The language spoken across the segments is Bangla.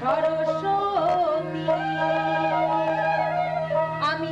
সরস্বতী আমি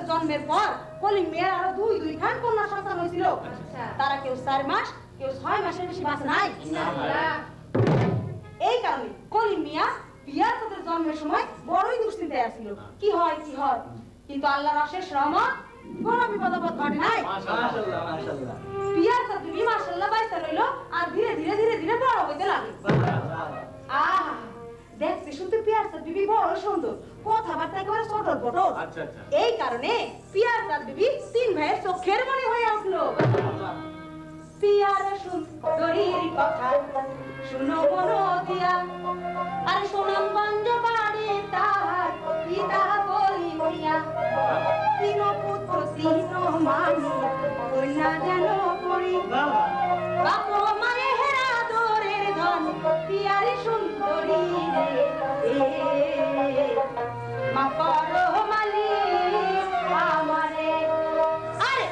জন্মের পর কলিম মিয়ার আরো দুই খান কন্যা সন্তান হয়েছিল। তারা কেউ 4 মাস কেউ 6 মাসের বেশি বাঁচে নাই। এই কারণে কলিম মিয়া পিয়ার সাথের জন্মের সময় বড়ই দুশ্চিন্তায় ছিল, কি হয় কিন্তু আল্লাহর অশেষ রহমত কোনো বিপদ আপদ ঘটে নাই। মাশাআল্লাহ মাশাআল্লাহ। পিয়ার সাথে মাশাআল্লাহ বাইসা রইল আর ধীরে ধীরে ধীরে ধীরে বড় হইতে লাগে। আহা দেখতে শুনতে পিয়ার সাথে বিবি বড় সুন্দর, কথাবার্তা একেবারে চটর পটর। এই কারণে পিয়ার সাথে বিবি 3 ভাইয়ের চোখের মনি হয়ে উঠলো। পিয়ার সুন্দরীর কথা শুনো মনো দিয়া, আর সুনামগঞ্জ বাড়ি তার পিতা কলিম মিয়া। 3 পুত্র 3 মানি কন্যা যেন করি, বাপ মায়ের আদরের ধন পিয়ার সুন্দরী মা করো মালিক আমারে। আরে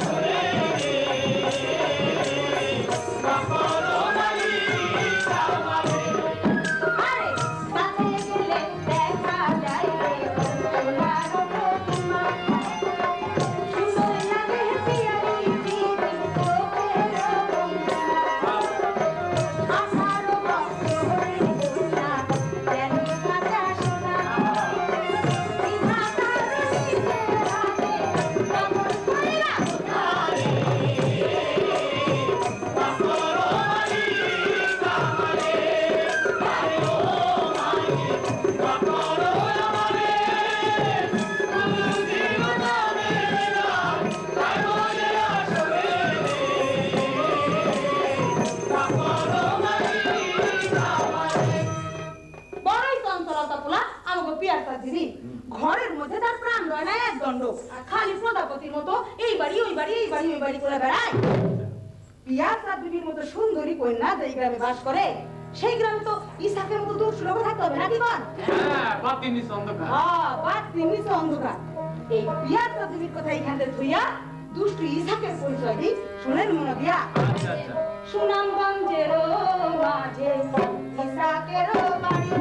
শুনে বাড়ি ওই বাড়ি করে বেড়ায়? পিয়াসাদ বিবির মতো সুন্দরী কন্যা যে গ্রামে বাস করে সেই গ্রামে তো ইসাকের মতো দুষ্ট লোক থাকতে হবে নাকি বল? হ্যাঁ, বাতির নিচে অন্ধকার। হ্যাঁ, বাতির নিচে অন্ধকার। এই পিয়াসাদ বিবির কথা এখান থেকে থইয়া দুষ্ট ইসাকের পরিচয় দিই, শুনেন মনে দিয়া। আচ্ছা আচ্ছা। সুনামগঞ্জের মাঝে ইসাকের বাড়ি,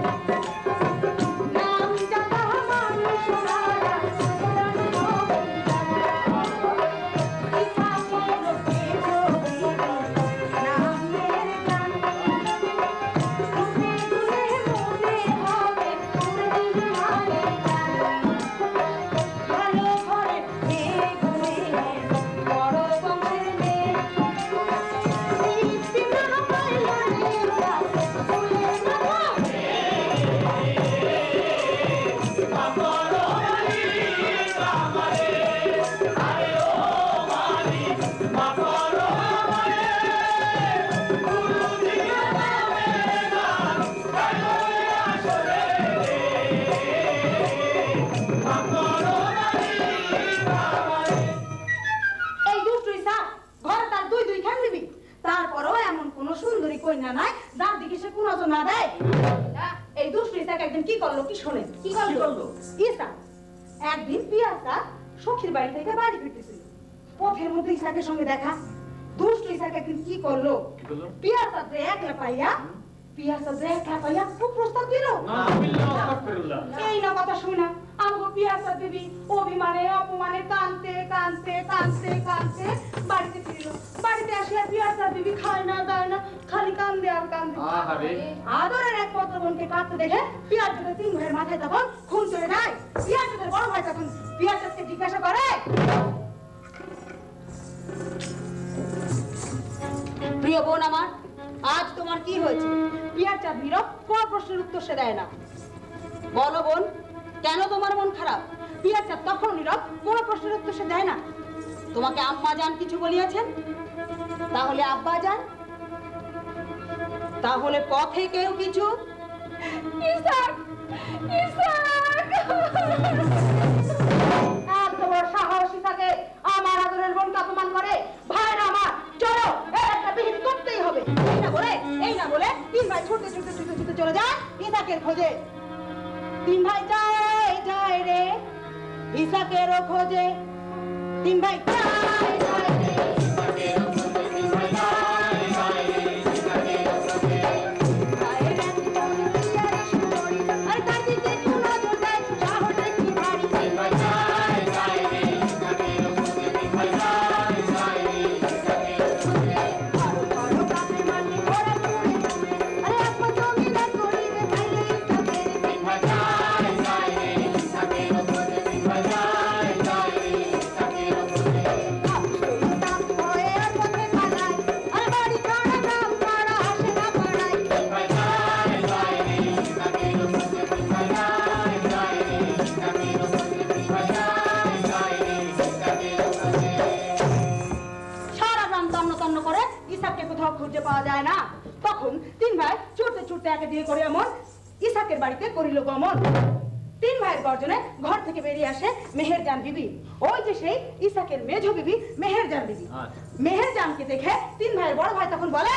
নাম জানা মানুষ সারা একদিন পিয়াসা সখীর বাড়ি থেকে বাড়ি ফিরতেছিল, পথের মধ্যে ইসাকের সঙ্গে দেখা। দুষ্ট ইসাক একদিন কি করলো, পিয়াসা যে একলা পাইয়া খুব প্রস্তাব দিল। এই না কথা শুনে না আমগো পিয়াসা দেবী অভিমানে অপমানে কানতে কানতে কানতে কানতে বাড়িতে ফিরল। বাড়িতে আসিয়া পিয়াসা দেবী খায় না দায় না, খালি কান্দে আর কান্দে। আদরের এক পত্র বোনকে কাঁদতে দেখে পিয়াসাদের 3 ভাইয়ের মাথায় তখন খুন চলে যায়। পিয়াসাদের বড় ভাই তখন পিয়াসাকে জিজ্ঞাসা করে, প্রিয় বোন আমার, আজ তোমার কি হয়েছে? পিয়াসা নীরব, কোন প্রশ্নের উত্তর সে দেয় না। বলো বোন, কেন তোমার মন খারাপ? পিয়াসা তখন নীরব, কোন প্রশ্নের উত্তর সে দেয় না। তোমাকে আম্মা জান কিছু বলিয়াছেন? তাহলে আব্বা জান? তাহলে পথে কেউ কিছু? ইসাক, ইসাক! এত বড় সাহস ইসাকে আমার আদরের বোনকে অপমান করে! ভাইরা আমার, চলো একটা বিহিত করতেই হবে। এই না বলে 3 ভাই ছুটতে ছুটতে ছুটতে ছুটতে চলে যায় ইসাকের খোঁজে। 3 ভাই যায় যায় রে ইসাকেরও খোঁজে। 3 ভাই যায় যায় রে ইসাকেরও খোঁজে। 3 ভাই যায় যায় রে ইসাকেরও খোঁজে। আরে সুন্দরী আরে তার দিকে কোন নজর দেয়, সাহসে কি ভারী। 3 ভাই যায় যায় রে ইসাকেরও খোঁজে। 3 ভাই যায় যায় রে ইসাকেরও খোঁজে। আরো আরো কাছে মাটি ঘোরা ঘুরে আরে আপন জমিদার করিবে ভাইলে ইসাকের। 3 ভাই যায় যায় রে ইসাকেরও খোঁজে। 3 ভাই যায় যায় রে ইসাকেরও খোঁজে। আপসই সাপ হয়ে আর পথে পালায় আরে বাড়ি ছাড়া গ্রাম ছাড়া আসে না পাড়ায়। 3 ভাই যায় যায় রে ইসাকেরও খোঁজে। 3 ভাই যায় যায় রে ইসাকেরও খোঁজে। 3 ভাই যায় যায় রে ইসাকেরও খোঁজে। সারা গ্রাম তন্ন তন্ন করে ইসাককে কোথাও খুঁজে পাওয়া যায় না। তখন 3 ভাই ছুটতে ছুটতে একে দিয়ে করে এমন ইসাকের বাড়িতে করিল গমন। 3 ভাইয়ের গর্জনে ঘর থেকে বেরিয়ে আসে মেহেরজান বিবি। ওই যে সেই ইসাকের মেঝো বিবি মেহেরজান বিবি। মেহেরজানকে দেখে 3 ভাইয়ের বড় ভাই তখন বলে,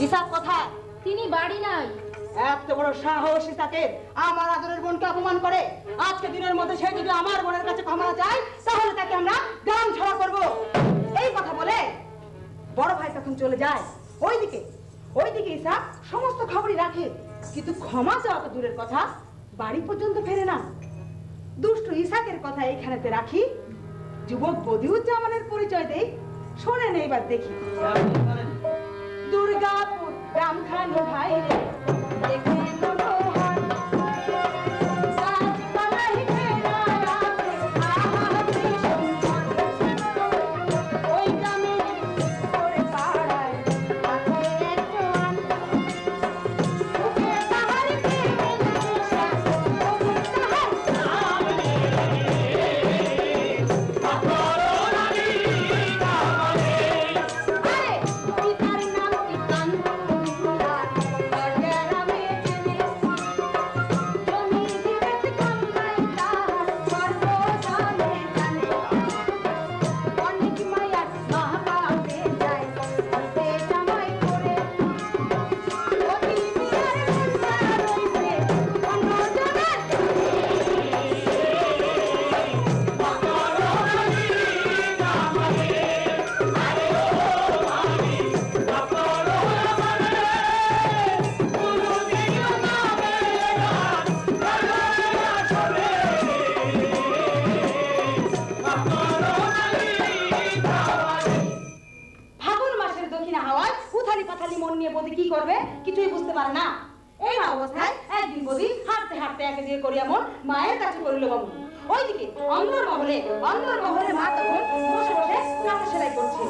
ইসাক কোথায়? তিনি বাড়ি নাই। এত বড় সাহস ইসাকের আমার আদরের বোনকে অপমান করে! আজকে দিনের মধ্যে সে যদি আমার বোনের কাছে ক্ষমা চায় তাহলে তাকে আমরা গ্রাম ছাড়া করব। এই কথা বলে বড় ভাই তখন চলে যায় ওইদিকে ইসাক সমস্ত খবরই রাখে, কিন্তু ক্ষমা চাওয়া তো দূরের কথা, বাড়ি পর্যন্ত ফেরে না। দুষ্ট ইসাকের কথা এইখানেতে রাখি, যুবক বদিউজ্জামানের পরিচয় দেই, শোনেন এইবার দেখি। দুর্গাপুর রামখানি ভাই রে দেখে মনোহর গাছপালাই ঘেরা রাতে আহারি সুন্দর। ওই গ্রামে করে পাড়ায় থাকে এক জোয়ান, মুখে তাহার প্রেমের নেশা, ও মুখ তাহার সামনে। আরে পিতার নাম কি কান্দুলা, দরজার আমি চিনি পারে না। এই না অবস্থায় একদিন বদি হাঁটতে হাঁটতে একে দিয়ে করিয়া মন মায়ের কাছে করিল বাবু। ওইদিকে অন্দরমহলে মা তখন বসে বসে কাপড় সেলাই করছে।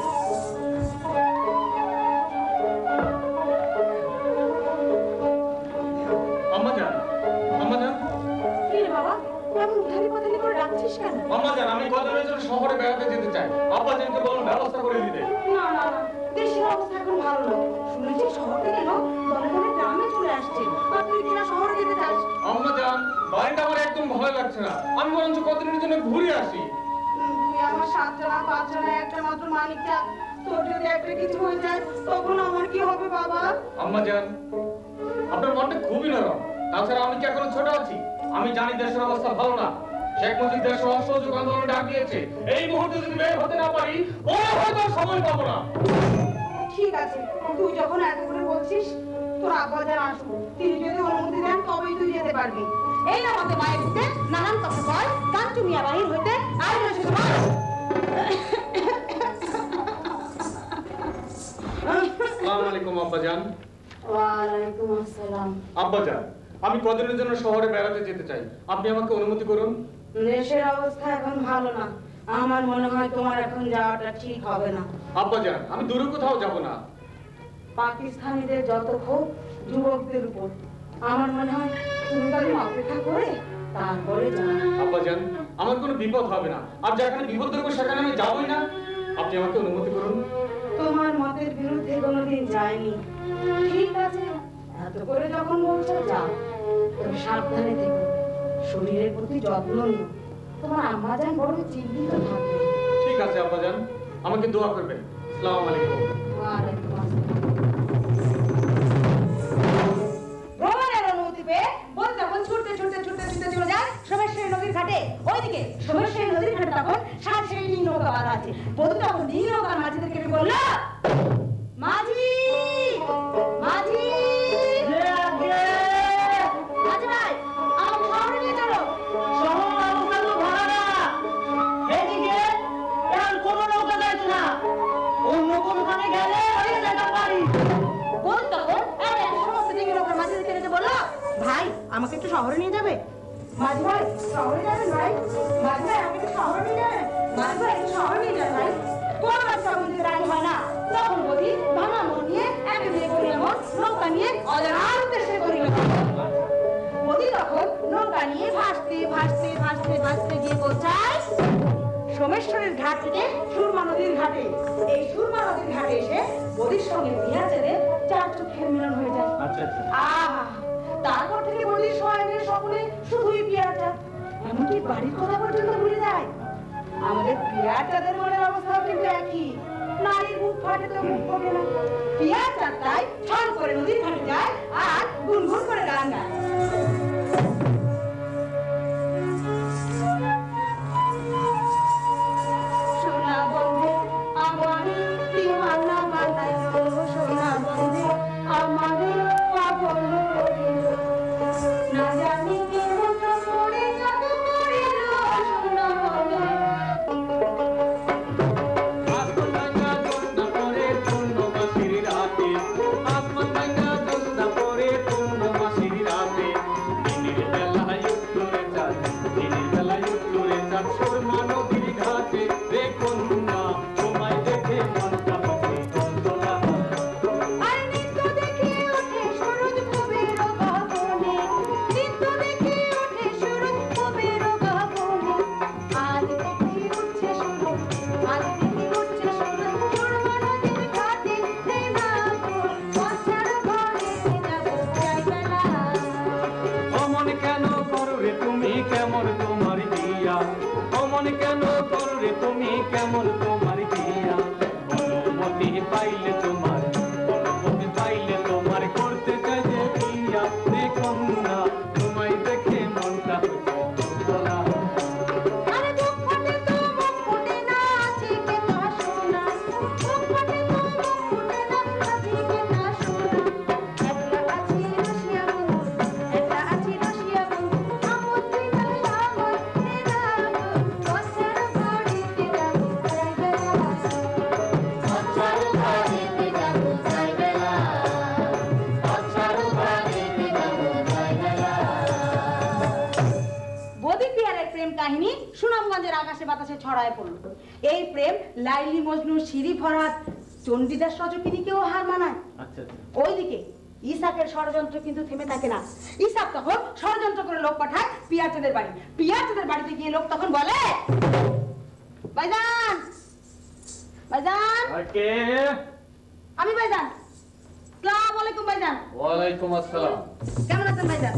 আমি কদিনের জন্য শহরে বেড়াতে যেতে চাই, আব্বাজানকে বলুন ব্যবস্থা করে দিতে। না না না, দেশের অবস্থা এখন ভালো না। শুনেছি শহর থেকে লোক দলে দলে গ্রামে চলে আসছে। আর তুই কিনা শহরে যেতে চাস? আম্মাজান, বাড়িটা আমার একদম ভালো লাগছে না, আমি বরঞ্চ কদিনের জন্য ঘুরে আসি। তুই আমার 7 জনা 5 জনা একটা মাত্র মালিক চাস, তোর যদি একটা কিছু হয়ে যায় তখন আমার কি হবে বাবা? আম্মাজান, আপনার মনটা খুবই নরম। তাছাড়া আমি কি এখনো ছোট আছি? আমি জানি দেশের অবস্থা ভালো না। শেখ মুজিব দেশের অসহযোগ আন্দোলন ডাক দিয়েছে। এই মুহূর্তে যদি বের হতে না পারি, পরে হয়তো সময় পাবো না। ঠিক আছে, তুই যখন এত করে বলছিস, তোর আব্বাজান আসুন, তিনি যদি অনুমতি দেন তবেই তুই যেতে পারবি। এই না আমাদের মায়ের দিতে নানান কথা কয়, কাঞ্চু মিয়া বাহির হইতে আয় রয়েছে তোমার। আসসালামু আলাইকুম আব্বাজান। ওয়ালাইকুম আসসালাম। আব্বাজান, আমি কদিনের জন্য শহরে বেড়াতে যেতে চাই, আপনি আমাকে অনুমতি করুন। দেশের অবস্থা এখন ভালো না, আমার মনে হয় তোমার এখন যাওয়াটা ঠিক হবে না। আব্বাজান, আমি দূরে কোথাও যাব না। পাকিস্তানিদের যত ক্ষোভ যুবকদের উপর, আমার মনে হয় তুমি তাদের অপেক্ষা করে তারপরে যাও। আব্বাজান, আমার কোনো বিপদ হবে না, আর যেখানে বিপদ হবে সেখানে আমি যাবই না। আপনি আমাকে অনুমতি করুন। তোমার মতের বিরুদ্ধে কোনোদিন যায়নি। ঠিক আছে, এত করে যখন বলছো যাও, তবে সাবধানে থেকো, শরীরের প্রতি যত্ন নিও। তোমার আম্মাজান বড় চিন্তিত থাকবে। ঠিক আছে আব্বাজান, আমাকে দোয়া করবেন। আসসালামু আলাইকুম। ওয়ালাইকুম আসসালাম। ভ্রমণের অনুমতি পেয়ে বল তখন ছুটতে চলে যায় সোমেশ্বরী নদীর ঘাটে। ওইদিকে সোমেশ্বরী নদীর ঘাটে তখন 7 নৌকা বাঁধা আছে। বধূ তখন দিন নৌকার মাঝিদেরকে বলল, মাঝি মাঝি মাঝি ভাই, আমাকে শহরে নিয়ে চলো। শহর অবস্থা তো ভালো না, এদিকে আর কোনো নৌকা যাচ্ছে না, অন্য কোনখানে গেলে হয়ে যেতে পারি। বল তখন সমস্ত দিকে নৌকার মাঝিদেরকে ডেকে বলল, ভাই আমাকে একটু শহরে নিয়ে যাবে? মাঝি ভাই শহরে যাবেন ভাই? মাঝি ভাই আমাকে একটু শহরে নিয়ে যাবেন? মাঝি ভাই একটু শহরে নিয়ে যাবেন ভাই? কোন বাচ্চা আমাদের রাজি হয় না। তখন বলি ভাঙা মন নিয়ে একে দিয়ে করি এমন নৌকা নিয়ে অজানার উদ্দেশ্যে করি বলি। তখন নৌকা নিয়ে ভাসতে গিয়ে পৌঁছায় সোমেশ্বরের ঘাট থেকে সুরমা নদীর ঘাটে। এই সুরমা নদীর ঘাটে এসে বদির সঙ্গে বিহাচেদের 4 চোখের মিলন হয়ে যায়। আহা, তারপর থেকে বদির সহায়কের সকলে শুধুই পিয়ারটা, এমনকি বাড়ির কথা পর্যন্ত ভুলে যায়। আমাদের পিয়ারটাদের মনের অবস্থাও কিন্তু একই। নারীর মুখ ফাটে তো মুখ ফোটে না। পিয়ার চারটায় ছল করে নদীর ঘাটে যায় আর গুনগুন করে গান গায়। সোনা বন্ধে আমারে দিওয়ানা বানাইলো, সোনা বন্ধে আমারে পাগল করিলো, না জানি কি মতো করে জাদু করিলো, সোনা বন্ধে। বাতাসে ছড়ায় পড়লো। এই প্রেম লাইলি মজনু, শিরি ফরহাদ, চণ্ডীদাস রজকিনীকেও হার মানায়। আচ্ছা আচ্ছা। ওইদিকে ইসাকের ষড়যন্ত্র কিন্তু থেমে থাকে না। ইসাক তখন ষড়যন্ত্র করে লোক পাঠায় পিয়ারচাঁদের বাড়ি। পিয়ারচাঁদের বাড়িতে গিয়ে লোক তখন বলে, ভাইজান ভাইজান। কে? আমি ভাইজান। আসসালামু আলাইকুম ভাইজান। ওয়ালাইকুম আসসালাম। কেমন আছেন ভাইজান?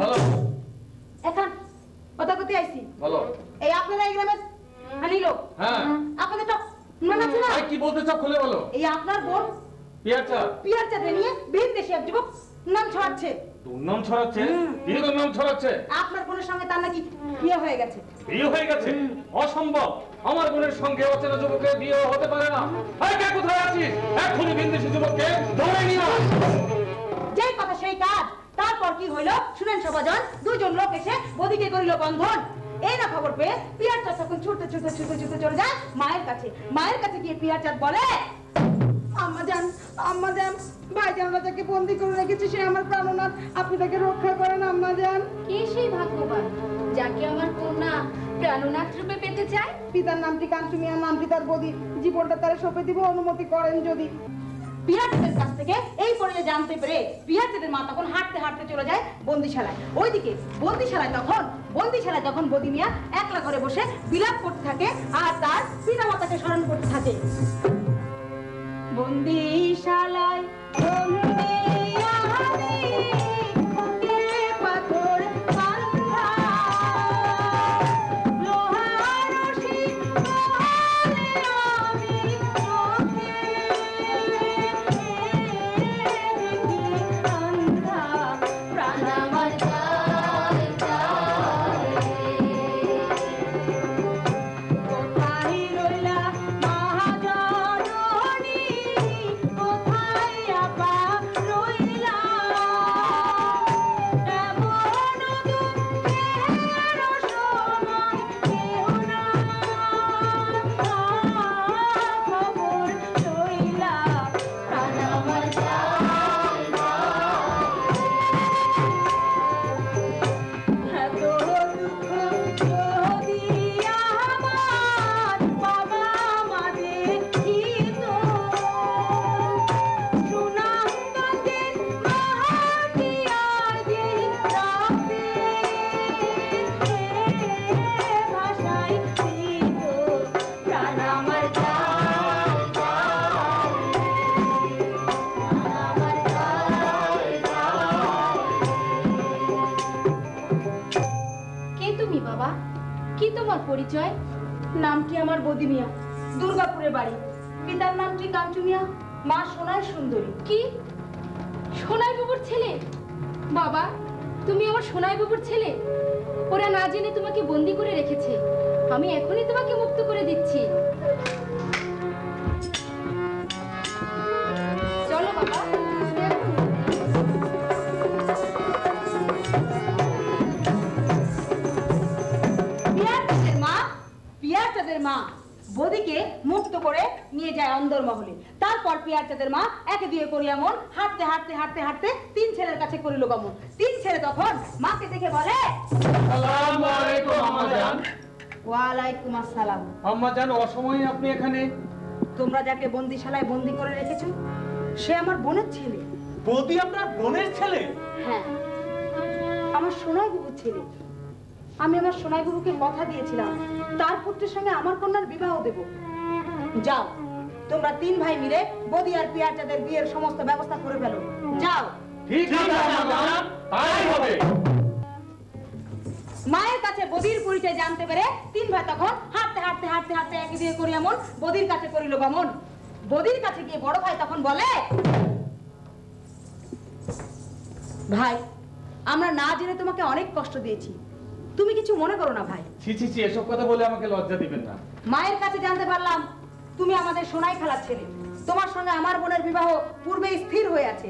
ভালো। এখন কথা কইতে আইছি। বলো। এই আপনারা এই গ্রামের হানি লোক। হ্যাঁ। আপনাদের তো মনে আছে না? কি বলতে চাও খুলে বলো। এই আপনার বোন পিয়ারচাঁদে নিয়ে বিয়ে দেশে এক যুবক নাম ছড়াচ্ছে। তোর নাম ছড়াচ্ছে? কি তোর নাম ছড়াচ্ছে? আপনার বোনের সঙ্গে তার নাকি বিয়ে হয়ে গেছে। বিয়ে হয়ে গেছে? অসম্ভব। আমার বোনের সঙ্গে অচেনা যুবকের বিয়ে হতে পারে না। এই কে কোথায় আছিস? এখনই বিদেশি যুবককে ধরে নিয়ে আয়। যেই কথা সেই কাজ। তারপর কি হইল শুনেন সবাজন। দুজন লোক এসে বদিকে করিল বন্ধন। এই না খবর পেয়ে পিয়ারচাঁদ তখন ছুটতে ছুটতে ছুটতে ছুটতে চলে যায় মায়ের কাছে। মায়ের কাছে গিয়ে পিয়ারচাঁদ বলে, আম্মা জান, ভাইজান রাজাকে বন্দি করে রেখেছে, সে আমার প্রাণনাথ, আপনি তাকে রক্ষা করেন আম্মা জান। কে সেই ভাগ্যবান যাকে আমার কন্যা প্রাণনাথ রূপে পেতে চায়? পিতার নামটি কাঞ্চু মিয়া, নামটি তার বদি, জীবনটা তারা সঁপে দিব অনুমতি করেন যদি। পিয়ারচাঁদের কাছ থেকে এই পরিচয় জানতে পেরে পিয়ারচাঁদের মা তখন হাঁটতে হাঁটতে চলে যায় বন্দিশালায়। ওইদিকে বন্দিশালায় তখন বদি মিয়া একলা ঘরে বসে বিলাপ করতে থাকে আর তার পিতা মাতাকে স্মরণ করতে থাকে। বন্দিশালায় পরিচয়? নামটি আমার বদি মিয়া, দুর্গাপুরে বাড়ি। পিতার নামটি কাঞ্চু মিয়া, মা সোনাই সুন্দরী। কি সোনাই বাবুর ছেলে? বাবা, তুমি আমার সোনাই বাবুর ছেলে? ওরা না জেনে তোমাকে বন্দি করে রেখেছে, আমি এখনই তোমাকে মুক্ত করে দিচ্ছি। চলো বাবা। পিয়ারচাঁদের মা বদিকে মুক্ত করে নিয়ে যায় অন্দরমহলে। তারপর পিয়ারচাঁদের মা একে দিয়ে করিয়া মন হাঁটতে হাঁটতে হাঁটতে হাঁটতে তিন ছেলের কাছে করিল গমন। তিন ছেলে তখন মাকে দেখে বলে, আসসালামু আলাইকুম আম্মা জান। ওয়ালাইকুম আসসালাম। আম্মা জান, অসময়ে আপনি এখানে? তোমরা যাকে বন্দিশালায় বন্দি করে রেখেছো সে আমার বোনের ছেলে। বদি আপনার বোনের ছেলে? হ্যাঁ, আমার সোনাই বাবুর ছেলে। আমি আমার সোনাই বাবুকে কথা দিয়েছিলাম তার পুত্রের সঙ্গে আমার কন্যার বিবাহ দেব। যাও, তোমরা তিন ভাই মিলে বদি আর পিয়ারচাঁদের বিয়ের সমস্ত ব্যবস্থা করে ফেলো। যাও। ঠিক আছে আম্মা জান, তাই হবে। মায়ের কাছে বদির পরিচয় জানতে পেরে তিন ভাই তখন হাঁটতে হাঁটতে হাঁটতে হাঁটতে একে দিয়ে করিয়া মন বদির কাছে করিল গমন। বদির কাছে গিয়ে বড় ভাই তখন বলে, ভাই, আমরা না জেনে তোমাকে অনেক কষ্ট দিয়েছি, তুমি কিছু মনে করো না ভাই। ছি ছি ছি, এসব কথা বলে আমাকে লজ্জা দিবেন না। মায়ের কাছে জানতে পারলাম তুমি আমাদের সোনাই খালার ছেলে। তোমার সঙ্গে আমার বোনের বিবাহ পূর্বে স্থির হয়ে আছে।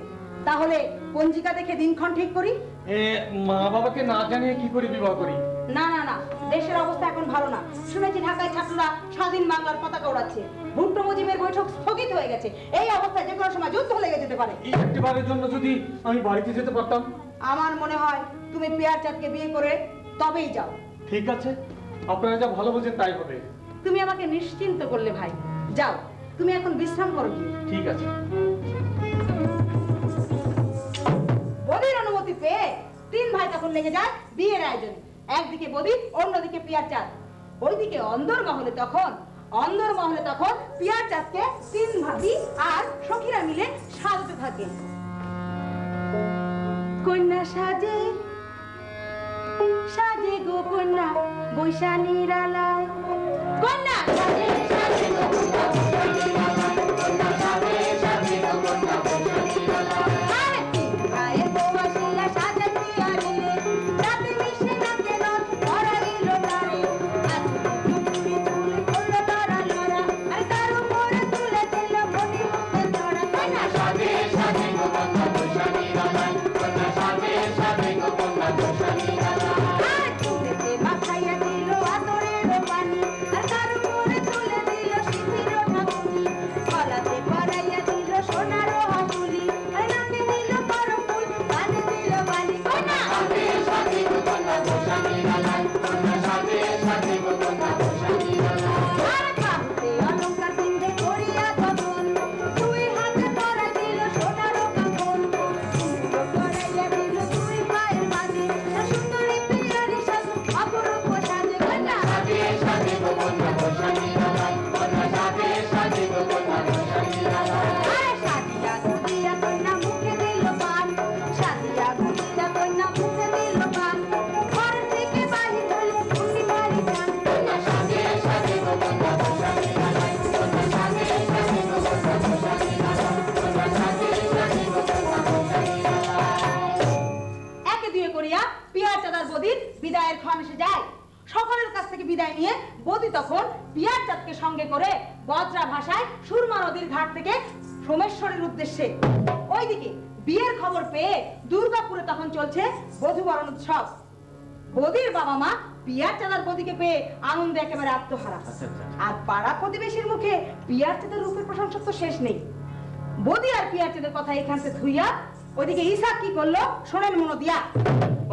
তাহলে পঞ্জিকা দেখে দিনক্ষণ ঠিক করি। মা বাবাকে না জানিয়ে কি করে বিবাহ করি? না না না, দেশের অবস্থা এখন ভালো না। শুনেছি ঢাকায় ছাত্ররা স্বাধীন বাংলার পতাকা ওড়াচ্ছে। ভুট্টো মুজিবের বৈঠক স্থগিত হয়ে গেছে। এই অবস্থায় যে কোনো সময় যুদ্ধ লেগে যেতে পারে। এই একটিবারের জন্য যদি আমি বাড়িতে যেতে পারতাম। আমার মনে হয় তুমি পিয়ারচাঁদকে বিয়ে করে তবেই যাও। ঠিক আছে, আপনারা যা ভালো বোঝেন তাই হবে। তুমি আমাকে নিশ্চিন্ত করলে ভাই। যাও, তুমি এখন বিশ্রাম করো গিয়ে। ঠিক আছে। বদির অনুমতি পেয়ে তিন ভাই তখন লেগে যায় বিয়ের আয়োজনে। একদিকে বদি, অন্যদিকে পিয়ার চাঁদ। ওইদিকে অন্দর মহলে তখন পিয়ার চাঁদকে তিন ভাবি আর সখীরা মিলে সাজাতে থাকে। কন্যা সাজে সাজে গো কন্যা বৈশা নিরালায়, কন্যা সাজে সাজে গো কন্যা বৈশা নিরালায়, কন্যা সাজে সাজে গো কন্যা বৈশা নিরালায়। আরে তিন ভাইয়ের বৌমা শিলা সাজাতে আনিলে, রাতে মিশে নাচে নন পড়াইলো তারে। আজকে তুলে করলো লড়া লড়া, আরে তার উপরে তুলে দিল বদি মুখে ধরা। কন্যা সাজে সাজে গো কন্যা বৈশা নিরালায়, কন্যা সাজে সাজে গো কন্যা বৈশা নিরালায়। আর তুলেতে মাখাইয়া দিল আতরের পানি, আর তার উপরে তুলে দিল সিঁথির ঢাকুনি। গলাতে পরাইয়া দিল সোনার হাতুলি, আর নাকে দিল করমফুল, কানে দিল বালি। কন্যা সাজে সাজে গো কন্যা বৈশা নিরালায়, কন্যা সাজে সাজে গো কন্যা বৈশা নিরালায়। আর বাহুতে অলংকার পিন্ধে করিয়া গগন, দুই হাতে পরাই দিল সোনার কাফন। সুন্দর পরাইয়া দিল দুই পায়ের মাঝে, আর সুন্দরী পিয়ারি সাজু অপরূপ সাজে। কন্যা সাজে সাজে গো কন্যা বৈশা নিরালায়, কন্যা সাজে সাজে গো কন্যা বৈশা নিরালায়। আরে সাজিয়া গুজিয়া কন্যা মুখে দিল পান, সাজিয়া গুজিয়া কন্যা মুখে দিল পান। ঘর থেকে বাহির হলে উনি বাড়ি যান। কন্যা সাজে সাজে গো কন্যা বৈশা নিরালায়, কন্যা সাজে সাজে গো কন্যা বৈশা নিরালায়, কন্যা সাজে সাজে গো কন্যা বৈশা নিরালায়। একে দুয়ে করিয়া পিয়ার চাঁদার বদির বিদায়ের ক্ষণ এসে যায়। সকলের কাছ থেকে বিদায় নিয়ে বদি তখন পিয়ার চাঁদকে সঙ্গে করে বজ্রা ভাষায় সুরমা নদীর ঘাট থেকে সোমেশ্বরের উদ্দেশ্যে। ওইদিকে বিয়ের খবর পেয়ে দুর্গাপুরে তখন চলছে বধূবরণ উৎসব। বদির বাবা মা পিয়ার চাঁদার বদিকে পেয়ে আনন্দে একেবারে আত্মহারা। আর পাড়া প্রতিবেশীর মুখে পিয়ার চাঁদের রূপের প্রশংসা তো শেষ নেই। বদি আর পিয়ার চাঁদের কথা এখানে ধুইয়া ওইদিকে ইসাক কি করলো শোনেন মনো দিয়া।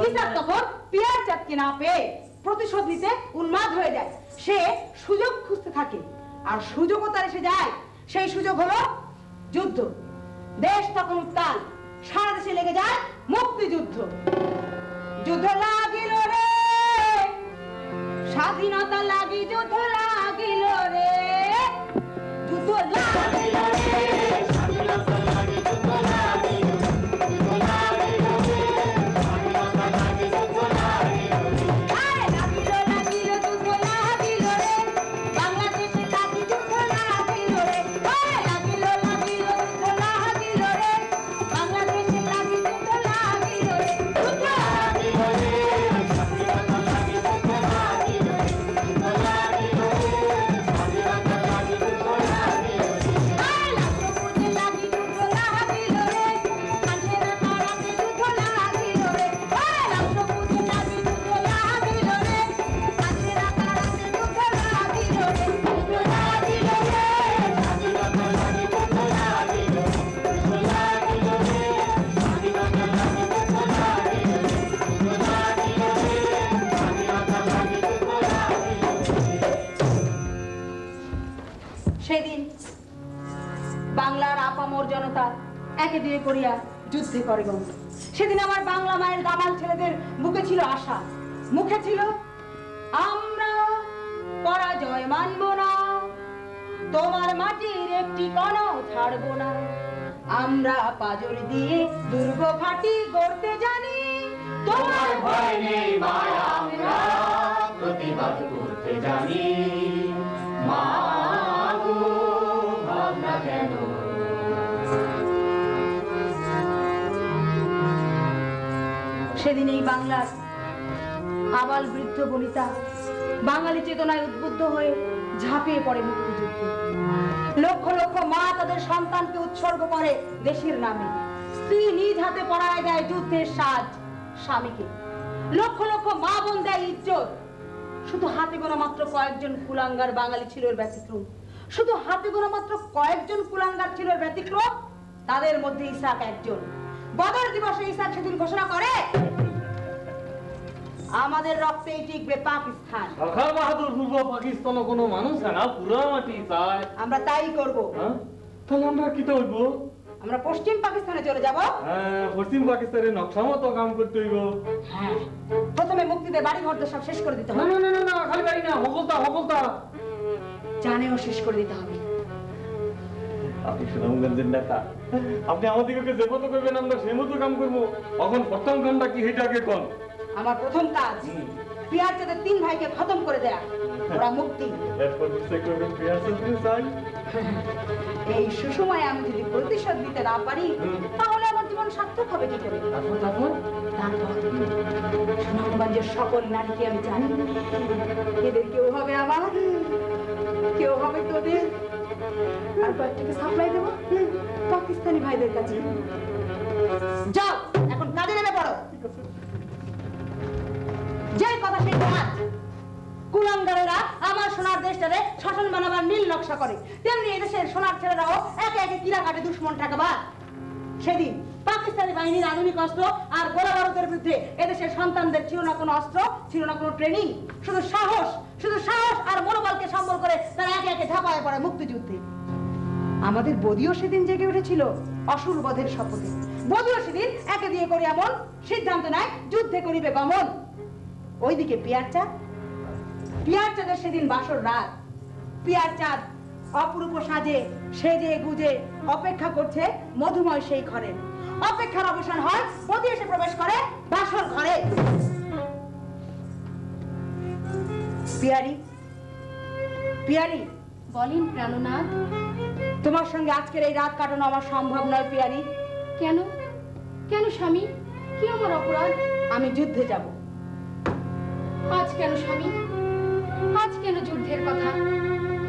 ইসাক তখন পিয়ার চাঁদকে না পেয়ে প্রতিশোধ নিতে উন্মাদ হয়ে যায়। সে সুযোগ খুঁজতে থাকে, আর সুযোগও তার এসে যায়। সেই সুযোগ হলো যুদ্ধ। দেশ তখন উত্তাল, সারা দেশে লেগে যায় মুক্তিযুদ্ধ। যুদ্ধ লাগিল রে, স্বাধীনতা লাগি যুদ্ধ লাগিল রে, যুদ্ধ লাগিল রে, স্বাধীনতা লাগি যুদ্ধ লাগিল, যুদ্ধ লাগিল রে, স্বাধীনতা লাগি যুদ্ধ লাগিল রে। আরে লাগিল লাগিল যুদ্ধ লাগিল রে, বাংলাদেশে লাগি যুদ্ধ লাগিল রে। আরে লাগিল লাগিল যুদ্ধ লাগিল রে, বাংলাদেশে লাগি যুদ্ধ লাগিল রে, যুদ্ধ লাগিল রে, স্বাধীনতা লাগি যুদ্ধ লাগিল রে, যুদ্ধ লাগিল রে, স্বাধীনতা লাগি যুদ্ধ লাগিল রে। আরে রাষ্ট্রপতি লাগি যুদ্ধ লাগিল রে, কাছের পাড়াতে যুদ্ধ লাগিল রে। আরে রাষ্ট্রপতি লাগি যুদ্ধ লাগিল রে, কাছের পাড়াতে যুদ্ধ লাগিল রে, যুদ্ধ লাগিল রে, স্বাধীনতা লাগি যুদ্ধ লাগিল রে, যুদ্ধ লাগিল রে, স্বাধীনতা লাগি যুদ্ধ লাগিল রে, যুদ্ধ লাগিল রে, স্বাধীনতা লাগি যুদ্ধ লাগিল রে। সেদিন বাংলার আপামর জনতা একে দুয়ে করিয়া যুদ্ধে করে গঙ্গ। সেদিন আমার বাংলা মায়ের দামাল ছেলেদের বুকে ছিল আশা, মুখে ছিল আমরা পরাজয় মানব না, তোমার মাটির একটি কণাও ছাড়বো না, আমরা পাজর দিয়ে দুর্গ ঘাঁটি গড়তে জানি, তোমার ভয় নেই মায়া, আমরা প্রতিবাদ করতে জানি, মা গো ভাবনা কেন। সেদিন এই বাংলার আবাল বৃদ্ধ বনিতা বাঙালি চেতনায় উদ্বুদ্ধ হয়ে ঝাঁপিয়ে পড়ে মুক্তিযুদ্ধে। লক্ষ লক্ষ মা তাদের সন্তানকে উৎসর্গ করে দেশের নামে। স্ত্রী নিজ হাতে পরায় দেয় যুদ্ধের সাজ স্বামীকে। লক্ষ লক্ষ মা বোন দেয় ইজ্জত। শুধু হাতে গোনা মাত্র কয়েকজন কুলাঙ্গার বাঙালি ছিল এর ব্যতিক্রম। শুধু হাতে গোনা মাত্র কয়েকজন কুলাঙ্গার ছিল এর ব্যতিক্রম। তাদের মধ্যে ইসাক একজন। বদর দিবসে ইসাক সেদিন ঘোষণা করে, আমাদের রক্তেই টিকবে পাকিস্তান। সরকার বাহাদুর পূর্ব পাকিস্তান কোনো মানুষ না পুরা মাটি চায়। আমরা তাই করব। তাহলে আমরা কি হইব? আমরা পশ্চিম পাকিস্তানে চলে যাব। হ্যাঁ, পশ্চিম পাকিস্তানের নকশা মতো কাম করতে হইব। হ্যাঁ, প্রথমে মুক্তিদের বাড়ি ঘর সব শেষ করে দিতে হবে। না না না না, খালি বাড়ি না, হকলতা জানেও শেষ করে দিতে হবে। আপনি সুনামগঞ্জের নেতা, আপনি আমাদেরকে যে মতো করবেন আমরা সেই মতো কাম করবো। এখন প্রথম কামটা কি সেটা আগে কোন? আমার প্রথম কাজ পিয়ারচাঁদের 3 ভাইকে খতম করে দেয়া, ওরা মুক্তি। এরপর নিশ্চয় করবেন পিয়ারচাঁদকে চাই। এই সুসময়ে আমি যদি প্রতিশোধ দিতে না পারি তাহলে আমার জীবন সার্থক হবে কি করে? তারপর সুনামগঞ্জের সকল নারীকে আমি জানি, এদের কেউ হবে আমার, কেউ হবে তোদের, আর কয়েকটাকে সাপ্লাই দেবো পাকিস্তানি ভাইদের কাছে। যাও এখন কাজে নেমে পড়ো। যে কথা সেই কাজ। কুলাঙ্গারেরা আমার সোনার দেশটারে শাসন বানাবার নীল নকশা করে, তেমনি এদেশের সোনার ছেলেরাও একে একে কিরা কাটে দুশ্মন ঠেকাবার। সেদিন পাকিস্তানি বাহিনীর আধুনিক অস্ত্র আর গোলা বারুদের বিরুদ্ধে এদেশের সন্তানদের ছিল না কোনো অস্ত্র, ছিল না কোনো ট্রেনিং, শুধু সাহস আর মনোবলকে সম্বল করে তারা একে একে ঝাঁপায় পড়ে মুক্তিযুদ্ধে। আমাদের বদিও সেদিন জেগে উঠেছিল অসুর বধের শপথে। বদিও সেদিন একে দিয়ে করে এমন সিদ্ধান্ত নেয় যুদ্ধে করিবে গমন। ওইদিকে পিয়ারচাঁদের সেদিন বাসর রাত। পিয়ারচাঁদ অপরূপ সাজে সেজে গুজে অপেক্ষা করছে মধুময় সেই ঘরে। অপেক্ষার অবসান হয়, বদি এসে প্রবেশ করে বাসর ঘরে। পিয়ারি বলেন প্রাণনাথ। তোমার সঙ্গে আজকের এই রাত কাটানো আমার সম্ভব নয় পিয়ারি। কেন কেন স্বামী, কি আমার অপরাধ? আমি যুদ্ধে যাব। আজ কেন স্বামী, আজ কেন যুদ্ধের কথা?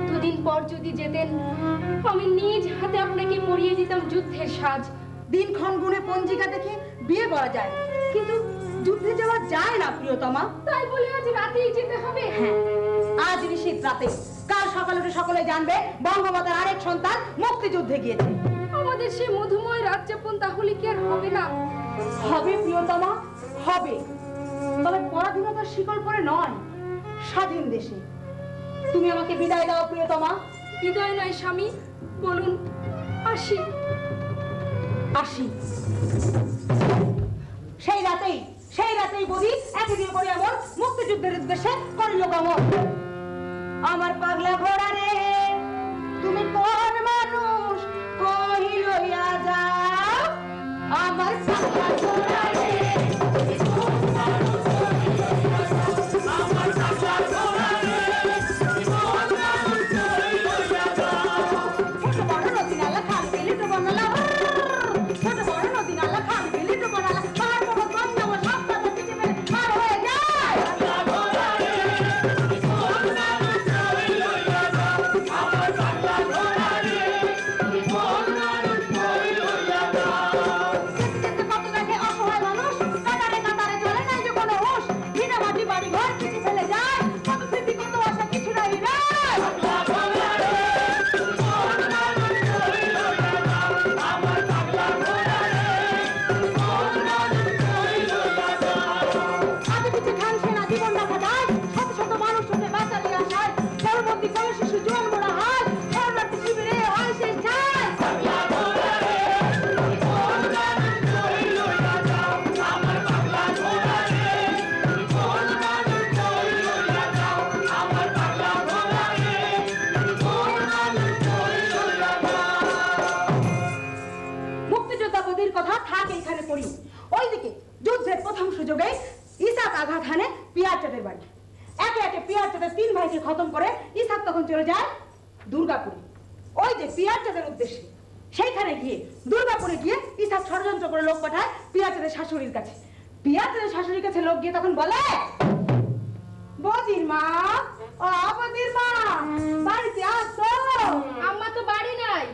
দুদিন পর যদি যেতেন আমি নিজ হাতে আপনাকে পরিয়ে দিতাম যুদ্ধের সাজ। দিনক্ষণ গুণে পঞ্জিকা দেখে বিয়ে করা যায়, কিন্তু যুদ্ধে যাওয়া যায় না প্রিয়তমা। তাই বলে আজ রাতেই যেতে হবে? হ্যাঁ, আজ নিশীথ রাতে। কাল সকালে উঠে সকলে জানবে বঙ্গমাতার আরেক সন্তান মুক্তিযুদ্ধে গিয়েছে। আমাদের সেই মধুময় রাত যাপন তাহলে কি আর হবে না? হবে প্রিয়তমা, হবে, তবে পরাধীনতার শিকল পরে নয়, স্বাধীন দেশে। তুমি আমাকে বিদায় দাও প্রিয়তমা। বিদায় নয় স্বামী, বলুন আসি। সেই রাতেই বলি একে দিয়ে করে এমন মুক্তিযুদ্ধের উদ্দেশ্যে করিল গমন। আমার পাগলা ঘোড়া রে তুমি কোন মানুষ কই লইয়া যাও? আমার পাগলা ঘোড়া রে তুমি কোন মানুষ কই লইয়া যাও? আমার পাগলা ঘোড়া রে তুমি কোন মানুষ কই লইয়া যাও? ছোট বড় নদী নালা খাল বিল তো বানালা, ছোট বড় নদী নালা খাল বিল তো বানালা, পার পর্বত বন্ধ সব কথা পিছে মেরে পার হয়ে যায়। পাগলা ঘোড়া রে তুমি কোন মানুষ কই লইয়া যাও? আমার পাগলা ঘোড়া রে তুমি কোন মানুষ কই লইয়া যাও? যেতে কত দেখে অসহায় মানুষ, কাতারে কাতারে চলে নাই যে কোনো হুঁশ, ভিটা মাটি বাড়ি ঘর কিছু ফেলে যায়, কত স্মৃতি কত আশা কিছু নাই রে। পাগলা ঘোড়া রে তুমি কোন মানুষ কই লইয়া যাও? আমার পাগলা ঘোড়া রে তুমি কোন মানুষ কই লইয়া যাও? আগে পিছে খান সেনা জীবন রাখা যায়, শত শত মানুষ হতে বাঁচালি আশায়, পরবর্তী কোনো শিশু জীবন মোড়া হয়, শরণার্থী শিবিরে হয় শেষ যায়। পাগলা ঘোড়া রে তুমি কোন মানুষ কই লইয়া যাও? আমার পাগলা ঘোড়া রে তুমি কোন মানুষ কই লইয়া যাও? আমার পাগলা ঘোড়া রে তুমি কোন মানুষ কই লইয়া যাও? মুক্তিযোদ্ধা বদির কথা থাক এখানে পড়ি। ওইদিকে যুদ্ধের প্রথম সুযোগে ইসাক আঘাত হানে পিয়ারচাঁদের বাড়ি। একে একে পিয়ারচাঁদের 3 ভাইকে খতম করে ইসাক তখন চলে যায় দুর্গাপুরে। ওই যে পিয়ারচাঁদের উদ্দেশ্যে সেইখানে গিয়ে দুর্গাপুরে গিয়ে ইসাক ষড়যন্ত্র করে লোক পাঠায় পিয়ারচাঁদের শাশুড়ির কাছে। পিয়ারচাঁদের শাশুড়ির কাছে লোক গিয়ে তখন বলে, বদির মা, ও বদির মা, বাড়িতে আসো। আম্মা তো বাড়ি নাই।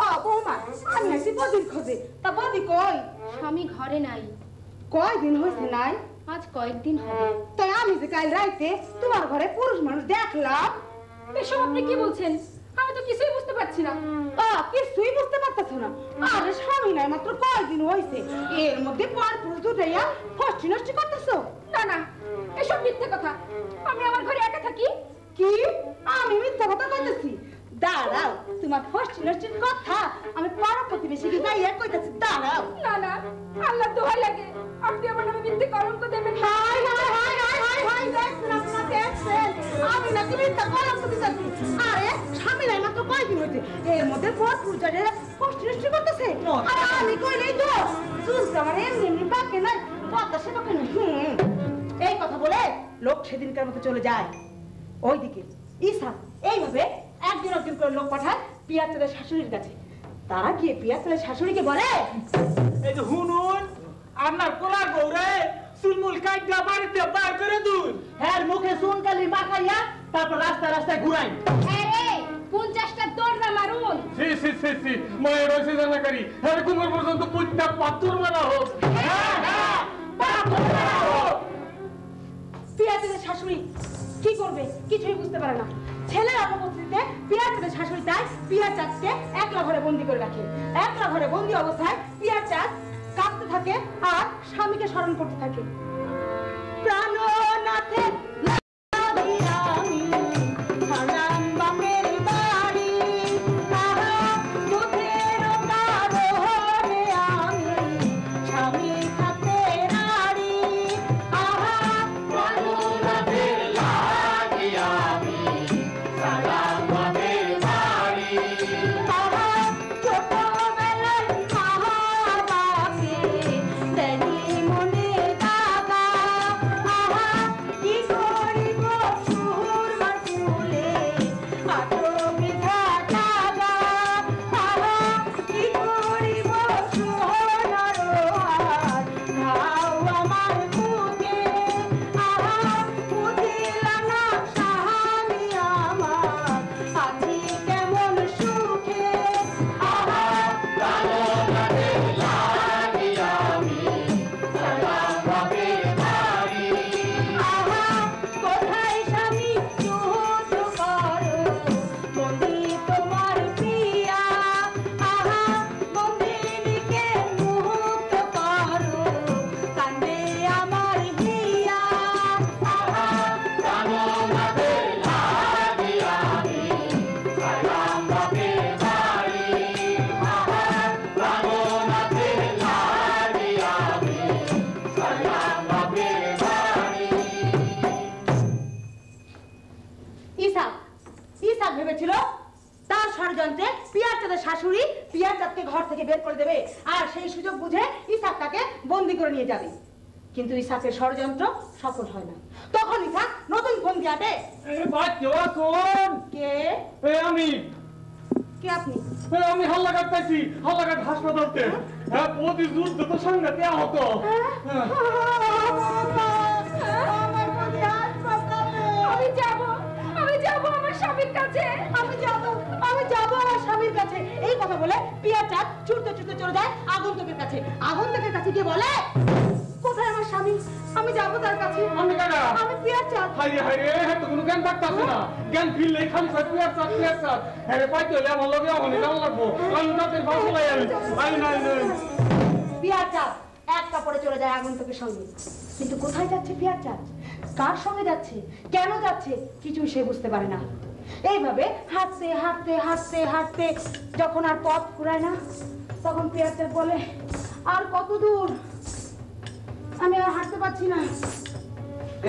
ও বৌমা, আমি আসি বদির খোঁজে, তা বদি কই? স্বামী ঘরে নাই। কয়দিন হয়েছে নাই? আজ কয়েকদিন হবে। তাই আমি যে কাল রাইতে তোমার ঘরে পুরুষ মানুষ দেখলাম। এসব আপনি কি বলছেন? আমি তো কিছুই বুঝতে পারছি না। কিছুই বুঝতে পারতেছ না? আরে স্বামী নাই মাত্র কয়দিন হয়েছে, এর মধ্যে পর পুরুষ উঠাইয়া ফষ্টি নষ্টি করতেছো? না না, এসব মিথ্যে কথা। আমি আমার ঘরে একা থাকি। কি আমি মিথ্যা কথা কইতেছি? দাঁড়াও, তোমার ফষ্টি নষ্টির কথা আমি পাড়া প্রতিবেশীকে যাইয়া কইতেছি। দাঁড়াও। না না, আল্লাহ দোহাই লাগে, আপনি আমার নামে মিথ্যে কলঙ্ক দেবেন না। High high high high high high, দেখছেন আপনারা, দেখছেন আমি নাকি মিথ্যা কলঙ্ক দিতেছি? আরে স্বামী নাই মাত্র কয়দিন হয়েছে, এর মধ্যে পর পুরুষ ফষ্টি নষ্টি করতেছে। আর আমি কইলেই তো চুলতে আমার এমনি এমনি বাকে নাই, বাতাসে বাকে নাই। এই কথা বলে লোক সেদিনকার মতো চলে যায়। ওইদিকে ঈশা এইভাবে একজন একজন করে লোক পাঠায় পিয়াচেলের শাশুড়ির কাছে। তারা গিয়ে পিয়াচেলের শাশুড়িকে বলে, এই যে হুনুন আপনার কোলা গৌরে চুলমুল কাইটা বাড়িতে বার করে দুন, হ্যাঁ মুখে চুনকালি মাখাইয়া তারপর রাস্তায় রাস্তায় ঘুরাই। আরে 50টা দৌড়া মারুন। সি সি সি সি মায়ের রয়েছে জানাকারী, হ্যাঁ কুমার পর্যন্ত পুঁতটা পাথর মারা হোক। পিয়াচেলের শাশুড়ি কি করবে কিছুই বুঝতে পারে না। ছেলের অনুপস্থিতিতে পিয়াচেলের শাশুড়ি তাই পিয়া চাঁদকে একলা ঘরে বন্দি করে রাখে। একলা ঘরে বন্দি অবস্থায় পিয়া চাঁদ কাঁদতে থাকে আর স্বামীকে স্মরণ করতে থাকে। প্রাণনাথে ভেবেছিল তার ষড়যন্ত্রে পিয়াচাঁদের শাশুড়ি পিয়াচাঁদকে ঘর থেকে বের করে দেবে আর সেই সুযোগ বুঝে ইসাক তাকে বন্দি করে নিয়ে যাবে। কিন্তু ইসাকের ষড়যন্ত্র সফল হয় না। তখন ইসাক নতুন ফোন দিয়াতে, কে আমি কে আপনি? আমি হাল্লাঘাট পাইছি, হাল্লাঘাট হাসপাতালতে। হ্যাঁ প্রতি যুদ্ধ তো সঙ্গে আহত। আমি যাব আমার স্বামীর কাছে। আমি যাব আমার স্বামীর কাছে। এই কথা বলে পিয়াচাঁদ ছুটতে ছুটতে চলে যায় আগন্তুকের কাছে। আগন্তুকের কাছে গিয়ে বলে, কোথায় আমার স্বামী? আমি যাব তার কাছে। আমি পিয়াচাঁদ। হাইরে হাইরে, হ্যাঁ তো কোনো জ্ঞান থাকতাছে না। জ্ঞান ফিরলেই খালি পিয়াচাঁদ পিয়াচাঁদ। হ্যাঁ পাইতে হলে আমার লগে আমার জান লাগবো। আমি তাদের বাসলাই পিয়াচাঁদ এক কাপড়ে চলে যায় আগন্তুকের সঙ্গে। কিন্তু কোথায় যাচ্ছে পিয়াচাঁদ, কার সঙ্গে যাচ্ছে, কেন যাচ্ছে, কিছুই সে বুঝতে পারে না। এইভাবে হাঁটতে হাঁটতে হাঁটতে হাঁটতে যখন আর পথ ফুরায় না, তখন পিয়াচাঁদ বলে, আর কত দূর, আমি আর হাঁটতে পারছি না।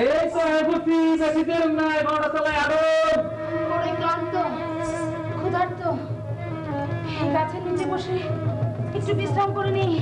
এই তো বুঝছি, বেশি দের নাই, বারোটা চালায় আরো। বড়ই ক্লান্ত, ক্ষুধার্ত, গাছের নিচে বসে একটু বিশ্রাম করে নিই।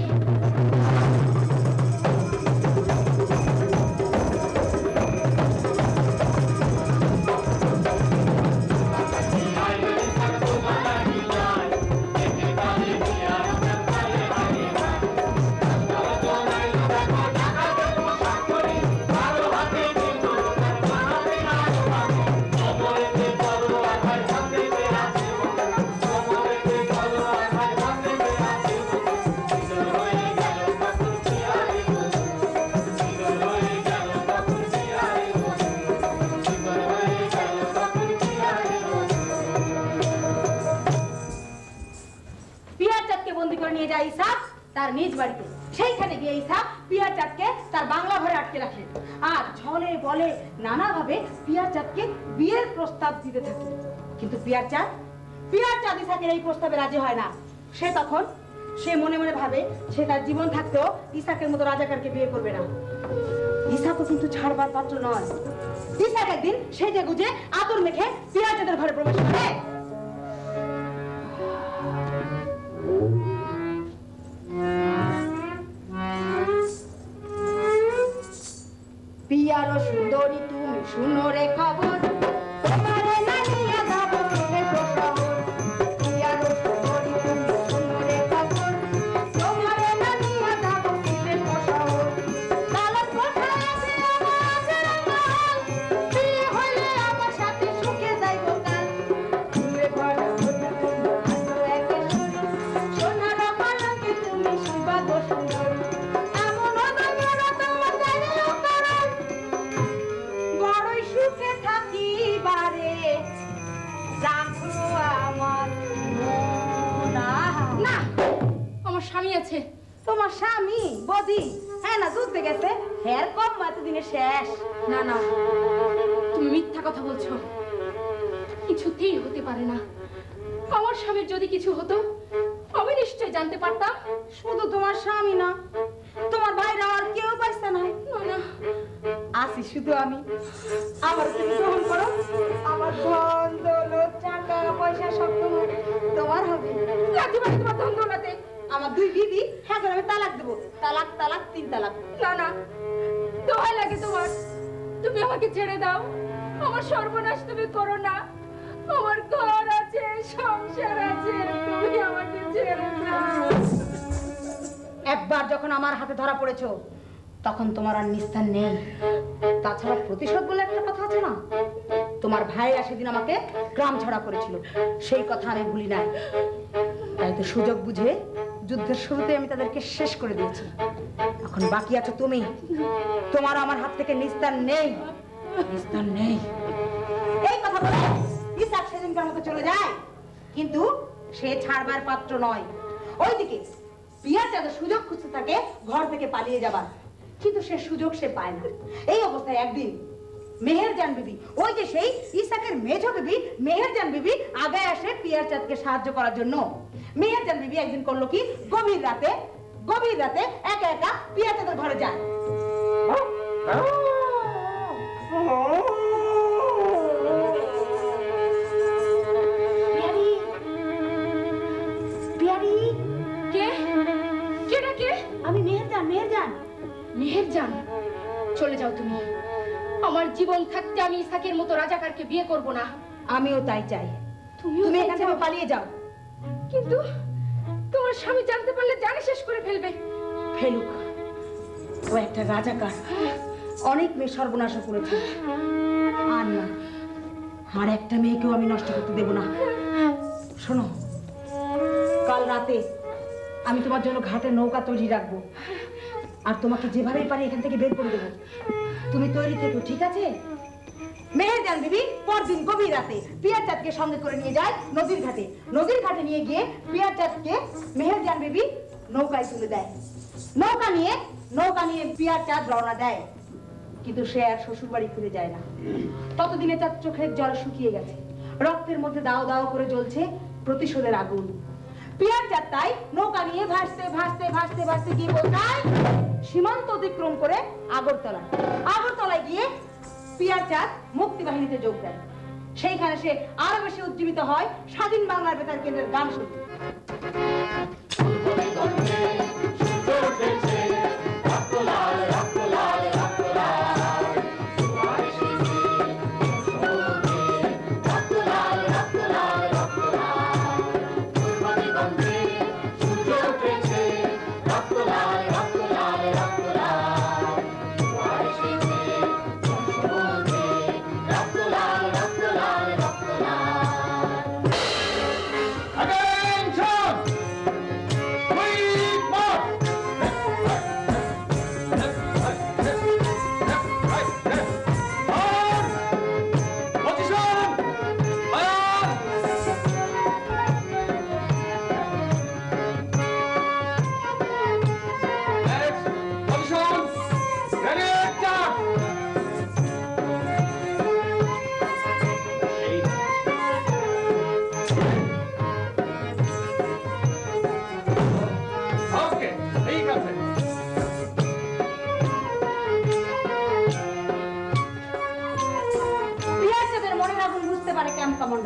নিয়ে যায় ইসাক তার নিজ বাড়িতে। সেইখানে গিয়ে ইসাক পিয়ার চাঁদকে তার বাংলা ঘরে আটকে রাখে আর ছলে বলে নানাভাবে পিয়ার চাঁদকে বিয়ের প্রস্তাব দিতে থাকে। কিন্তু পিয়ার চাঁদ ইসাকের এই প্রস্তাবে রাজি হয় না। সে মনে মনে ভাবে সে তার জীবন থাকতেও ইসাকের মতো রাজাকারকে বিয়ে করবে না। ইসাকও কিন্তু ছাড়বার পাত্র নয়। ইসাক একদিন সেজে গুজে আতর মেখে পিয়ার চাঁদের ঘরে প্রবেশ করে। পিয়ার সুন্দরী তুমি শুনো রে খবর, তোমারে না নিয়ে যাব বিদেশ শহর। পিয়ার সুন্দরী তুমি শুনো রে খবর, তোমারে না নিয়ে যাব বিদেশ শহর। কালার কোথায় আছে আমার রঙাল, বিয়ে হইলে আমার সাথে সুখে যাইব কাল। তুমি ভরা হতে তুমি আসো একেশ্বরী, সোনার পালঙ্কে তুমি শিবাগ সুন্দরী। এমন অদম্য তোমার জানিও কারণ, বড়ই সুখে থাকিবারে রাখো আমার মন। না, আমার স্বামী আছে। তোমার স্বামী বদি? হ্যাঁ না, দুধ গেছে। হের কম এতদিনে শেষ। না না, তুমি মিথ্যা কথা বলছো। কিছুতেই হতে পারে না। আমার স্বামীর যদি কিছু হতো আমি নিশ্চয় জানতে পারতাম। শুধু তোমার স্বামী না, তোমার ভাইরা আর কেউ পাইছে না। না না, আসি শুধু আমি। আমার তুমি গ্রহণ করো। আমার ধন দৌলত টাকা পয়সা সব তোমার হবে। লাঠি মারি তোমার ধন দৌলতে। আমার দুই দিদি, হ্যাঁ আমি তালাক দেবো। তালাক তালাক 3 তালাক। না না, দোহাই লাগে তোমার, তুমি আমাকে ছেড়ে দাও। আমার সর্বনাশ তুমি করো না। আমার ঘর আছে, সংসার আছে, তুমি আমাকে ছেড়ে দাও। একবার যখন আমার হাতে ধরা পড়েছো তখন তোমার আর নিস্তার নেই। তাছাড়া প্রতিশোধ বলে একটা কথা আছে না? তোমার ভাইরা সেদিন আমাকে গ্রাম ছাড়া করেছিল, সেই কথা আমি ভুলি নাই। তাই তো সুযোগ বুঝে যুদ্ধের শুরুতে আমি তাদেরকে শেষ করে দিয়েছি। এখন বাকি আছো তুমি। তোমার আমার হাত থেকে নিস্তার নেই, নিস্তার নেই। এই কথা বলে ইসাক সেদিনকার মতো চলে যায়, কিন্তু সে ছাড়বার পাত্র নয়। ওইদিকে পিয়ার চাঁদের সুযোগ খুঁজতে থাকে ঘর থেকে পালিয়ে যাবার, কিন্তু সে সুযোগ সে পায় না। এই অবস্থায় একদিন মেহেরজান বিবি, ওই যে সেই ইসাকের মেজো বিবি মেহেরজান বিবি, আগায় আসে পিয়ার চাঁদকে সাহায্য করার জন্য। মেহেরজান বিবি একদিন করলো কি, গভীর রাতে একা একা পিয়ার চাঁদের ঘরে যায়। আমি মেহেরজান। মেহেরজান, চলে যাও তুমি। আমার জীবন থাকতে আমি ইসাকের মতো রাজাকারকে বিয়ে করব না। আমিও তাই চাই। তুমি এখান থেকে পালিয়ে যাও। কিন্তু তোমার স্বামী জানতে পারলে জানে শেষ করে ফেলবে। ফেলুক, ও একটা রাজাকার, অনেক মেয়ে সর্বনাশ করেছে। আর না, আর একটা মেয়েকেও আমি নষ্ট করতে দেব না। শোনো, কাল রাতে আমি তোমার জন্য ঘাটে নৌকা তৈরি রাখবো, আর তোমাকে যেভাবেই পারি এখান থেকে বের করে দেবো। তুমি তৈরি থেকো, ঠিক আছে? মেহেরজান বিবি পরদিন গভীর রাতে পিয়ার চাঁদকে সঙ্গে করে নিয়ে যায় নদীর ঘাটে নিয়ে গিয়ে পিয়ার চাঁদকে মেহেরজান বিবি নৌকায় তুলে দেয়। নৌকা নিয়ে পিয়ার চাঁদ রওনা দেয়, কিন্তু সে আর শ্বশুর বাড়ি ফিরে যায় না। ততদিনে তার চোখের জল শুকিয়ে গেছে, রক্তের মধ্যে দাও দাও করে জ্বলছে প্রতিশোধের আগুন। পিয়ার চাঁদ তাই নৌকা নিয়ে ভাসতে গিয়ে পৌঁছায় সীমান্ত অতিক্রম করে আগরতলায় গিয়ে পিয়ার চাঁদ মুক্তিবাহিনীতে যোগ দেয়। সেইখানে সে আরো বেশি উজ্জীবিত হয় স্বাধীন বাংলার বেতার কেন্দ্রের গান শুনতে।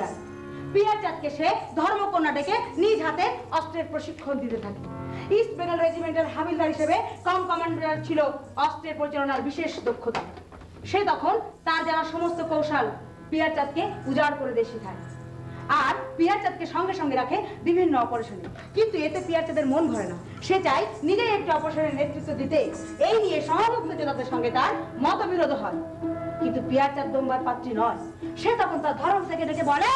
দেয়। পিয়ারচাঁদকে সে ধর্মকন্যা ডেকে নিজ হাতে অস্ত্রের প্রশিক্ষণ দিতে থাকে। ইস্ট বেঙ্গল রেজিমেন্টের হাবিলদার হিসেবে কম কমান্ডার ছিল অস্ত্রের পরিচালনার বিশেষ দক্ষতা। সে তখন তার জানা সমস্ত কৌশল পিয়ারচাঁদকে উজাড় করে দিয়ে শেখায় আর পিয়ারচাঁদকে সঙ্গে সঙ্গে রাখে বিভিন্ন অপারেশনে। কিন্তু এতে পিয়ারচাঁদের মন ভরে না। সে চায় নিজেই একটি অপারেশনের নেতৃত্ব দিতে। এই নিয়ে সহমুক্ত যোদ্ধাদের সঙ্গে তার মতবিরোধ হয়। কিন্তু পিয়ারচাঁদ দম্বার পাত্রী নয়। সে তখন তার ধর্ম থেকে ডেকে বলে,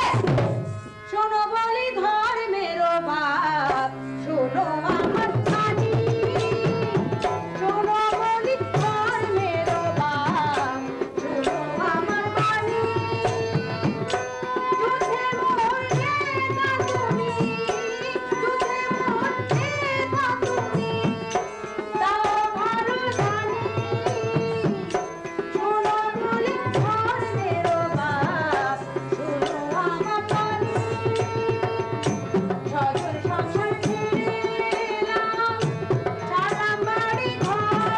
শোনো বলি ধর্মের বাপ, শোনো আমার কাজী, শোনো বলি ধর্মের বাপ, শোনো আমার বাণী। যুদ্ধে মরবে না তুমি, যুদ্ধে মরবে না তুমি, তাও ভালো জানি। শোনো বলি ধর্মের বাপ, শোনো আমার বাণী। সজল সংসার ছেড়ে এলাম, ছাড়লাম বাড়ি ঘর।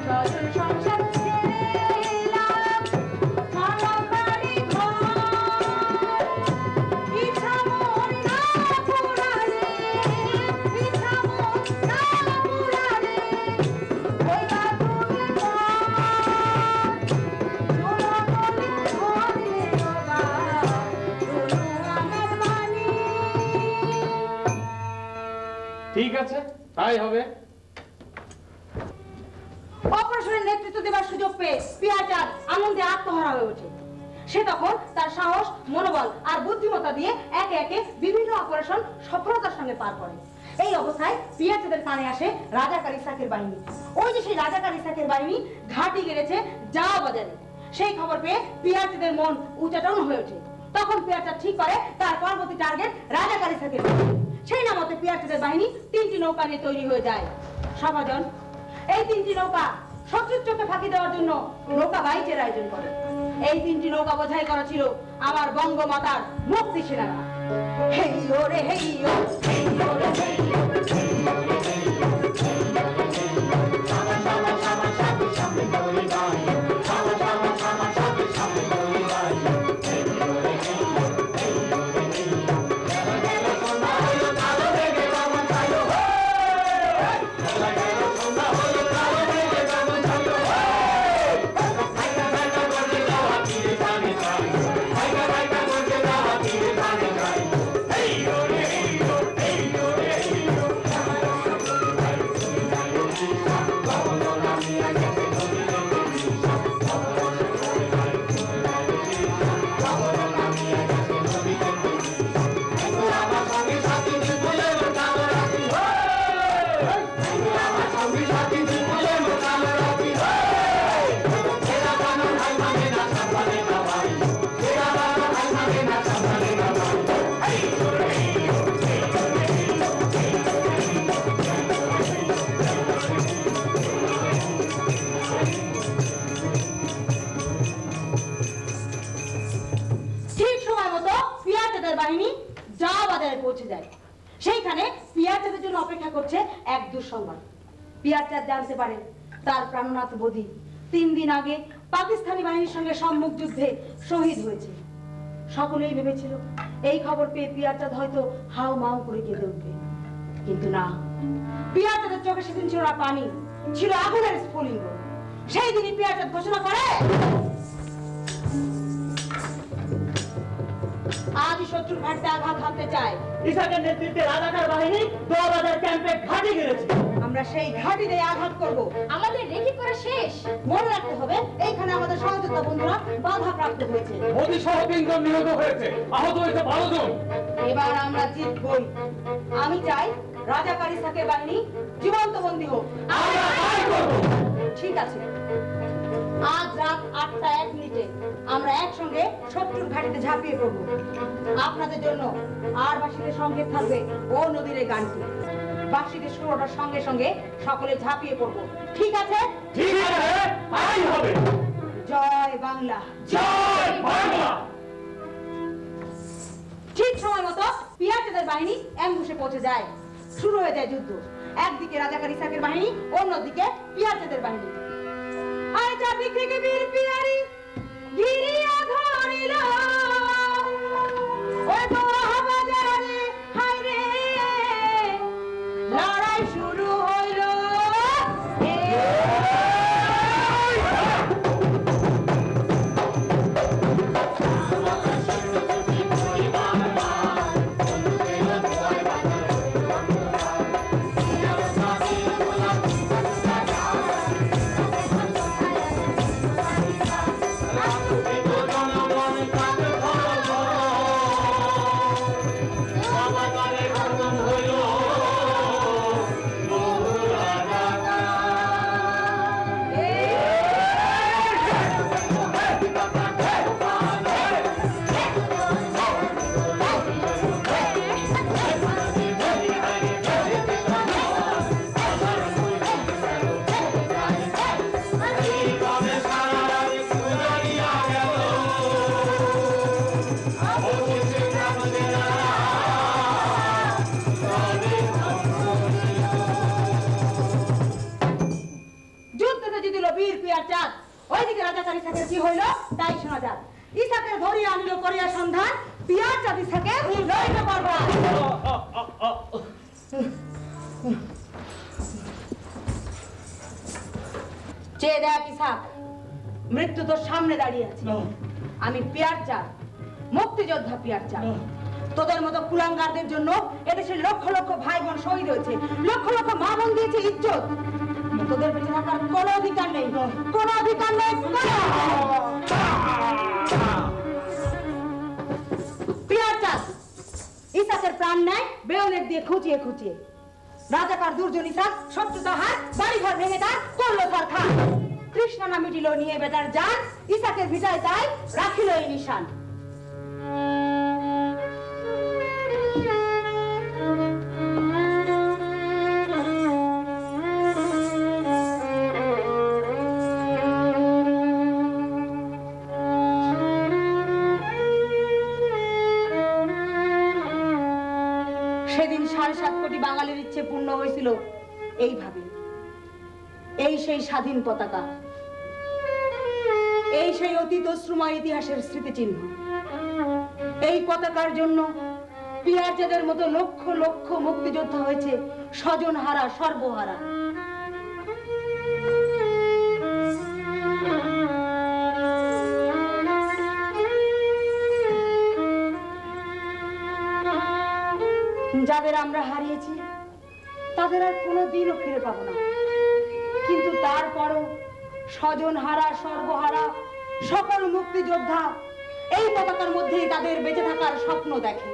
সজল সংসার ছেড়ে এলাম, ছাড়লাম বাড়ি ঘর। ইচ্ছা মন না পুরালে, ইচ্ছা মন না পুরালে, হইবা তুমি পর। শোনো বলি ধর্মের বাপ, শোনো আমার বাণী। ঠিক আছে, তাই হবে। অপারেশনের নেতৃত্ব দেবার সুযোগ পেয়ে পিয়ারচাঁদ আনন্দে আত্মহারা হয়ে ওঠে। সে তখন তার সাহস, মনোবল আর বুদ্ধিমত্তা দিয়ে একে একে বিভিন্ন অপারেশন সফলতার সঙ্গে পার করে। এই অবস্থায় পিয়ারচাঁদের কানে আসে রাজাকার ইসাকের বাহিনী। ওই যে সেই রাজাকার ইসাকের বাহিনী ঘাঁটি গেড়েছে যাওয়া বাজারে। সেই খবর পেয়ে পিয়ারচাঁদের মন উচাটন হয়ে ওঠে। তখন পিয়ারচাঁদ ঠিক করে তার পরবর্তী টার্গেট রাজাকার ইসাকের বাহিনী। সেই নামতে পিয়ারচাঁদের বাহিনী 3টি নৌকা নিয়ে তৈরি হয়ে যায়। সভাজন, এই 3টি নৌকা শত্রুর চোখে ফাঁকি দেওয়ার জন্য নৌকা বাইচের আয়োজন করে। এই 3টি নৌকা বোঝাই করা ছিল আমার বঙ্গমাতার মুক্তি সেনারা। হেই ওরে হেই ও, হেই ওরে হেই ও, হেই ওরে হেই ও, শামা শামা শামা শামা শামা দড়ি গাই, শামা শামা শামা শামা শামা দড়ি গাই। হেই ওরে হেই ও, হেই ওরে হেই ও, গেল গেল সোনা হলো কালো বেগে বামন চাইলো, গেল গেল সোনা হলো কালো বেগে বামন চাইলো। ভাইকা ভাইকা করতে যাওয়া তীরে পানি চাই, ভাইকা ভাইকা করতে যাওয়া তীরে পানি চাই। হেই ওরে হেই ও, হেই ওরে হেই ও, বাহিনী যাওয়া বাজারে পৌঁছে যায়। সেইখানে পিয়ারচাঁদের জন্য অপেক্ষা করছে এক দুঃসংবাদ। পিয়ারচাঁদ জানতে পারে তার প্রাণনাথ বধূ 3 দিন আগে পাকিস্তানি বাহিনীর সঙ্গে সম্মুখ যুদ্ধে শহীদ হয়েছে। সকলেই ভেবেছিল এই খবর পেয়ে পিয়ারচাঁদ হয়তো হাউ মাউ করে কেঁদে উঠবে, কিন্তু না। পিয়ারচাঁদের চোখে সেদিন ছিল না পানি, ছিল আগুনের স্ফুলিঙ্গ। সেই দিনই পিয়ারচাঁদ ঘোষণা করে, আজ শত্রুর ঘাটে আঘাত হানতে চায়। ইসাকের নেতৃত্বে রাজাকার বাহিনী দোয়াবাজার ক্যাম্পে ঘাঁটি গেড়েছে। আমরা সেই ঘাঁটিতে আঘাত করব। আমাদের রেডি করে শেষ। মনে রাখতে হবে এইখানে আমাদের সহযোদ্ধা বন্ধুরা বাধা প্রাপ্ত হয়েছে। মোদি সহ 3 জন নিহত হয়েছে, আহত হয়েছে 12 জন। এবার আমরা জিতবই। আমি চাই রাজাকার ইসাকের বাহিনী জীবন্ত বন্দী হোক। আমরা তাই করব। ঠিক আছে, আজ রাত 8টা 1 মিনিটে আমরা একসঙ্গে শত্রুর ঘাটিতে ঝাঁপিয়ে পড়ব। আপনাদের জন্য আর বাসীদের সংকেত থাকবে ও নদীর এই গানটি। বাসীদের সুরটার সঙ্গে সঙ্গে সকলে ঝাঁপিয়ে পড়ব। ঠিক আছে? ঠিক আছে, তাই হবে। জয় বাংলা, জয় বাংলা। ঠিক সময় মতো পিয়ারচাঁদের বাহিনী অ্যাম্বুশে পৌঁছে যায়। শুরু হয়ে যায় যুদ্ধ। একদিকে রাজাকার ইসাকের বাহিনী, অন্যদিকে পিয়ারচাঁদের বাহিনী। আয় চারদিক থেকে বীর পিয়ারি ঘিরিয়া ধরিল চাঁদি থাকে লইতে পারবা। চেয়ে দেখ ইসাক, মৃত্যু তোর সামনে দাঁড়িয়ে আছে। আমি পিয়ার চাঁদ, মুক্তিযোদ্ধা পিয়ার চাঁদ। তোদের মতো কুলাঙ্গারদের জন্য এদেশের লক্ষ লক্ষ ভাই বোন শহীদ হয়েছে, লক্ষ লক্ষ মা বোন দিয়েছে ইজ্জত। তোদের বেঁচে থাকার কোনো অধিকার নেই, কোনো অধিকার নেই। পিয়ার চাঁদ ইসাকের প্রাণ নেয় বেয়নেট দিয়ে খুঁচিয়ে খুঁচিয়ে। রাজাকার দুর্জন ইসাক শত্রুতা হার বাড়িঘর ভেঙে তার করলো তার খান। তৃষ্ণা না মিটিল নিয়ে বেটার যান, ইসাকের বিজয় তাই রাখিল এই নিশান। সেদিন ৭.৫ কোটি বাঙালির ইচ্ছে পূর্ণ হয়েছিল এইভাবে। এই সেই স্বাধীন পতাকা, এই সেই অতীত অশ্রুময় ইতিহাসের স্মৃতিচিহ্ন। এই পতাকার জন্য পিয়ার চাঁদের মতো লক্ষ লক্ষ মুক্তিযোদ্ধা হয়েছে স্বজন হারা, সর্বহারা। যাদের আমরা হারিয়েছি তাদের আর কোনোদিনও ফিরে পাবো না, কিন্তু তারপরও স্বজন হারা, সর্বহারা সকল মুক্তিযোদ্ধা এই পতাকার মধ্যেই তাদের বেঁচে থাকার স্বপ্ন দেখে।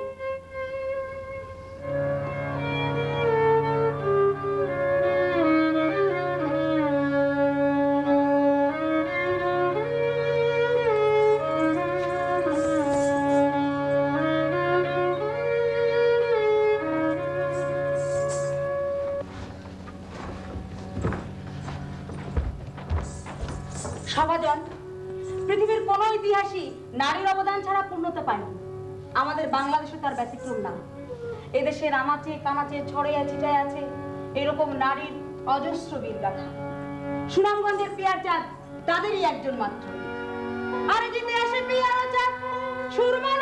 সভাজন, পৃথিবীর কোন ইতিহাসই নারীর অবদান ছাড়া পূর্ণতা পায়নি। আমাদের বাংলাদেশে তার ব্যতিক্রম না। এদেশের আনাচে কানাচে ছড়িয়ে ছিটায় আছে এরকম নারীর অজস্র বীরগাথা। সুনামগঞ্জের পিয়ার চাঁদ তাদেরই একজন মাত্র। আর জিতে আসে পিয়ার চাঁদ সুরমা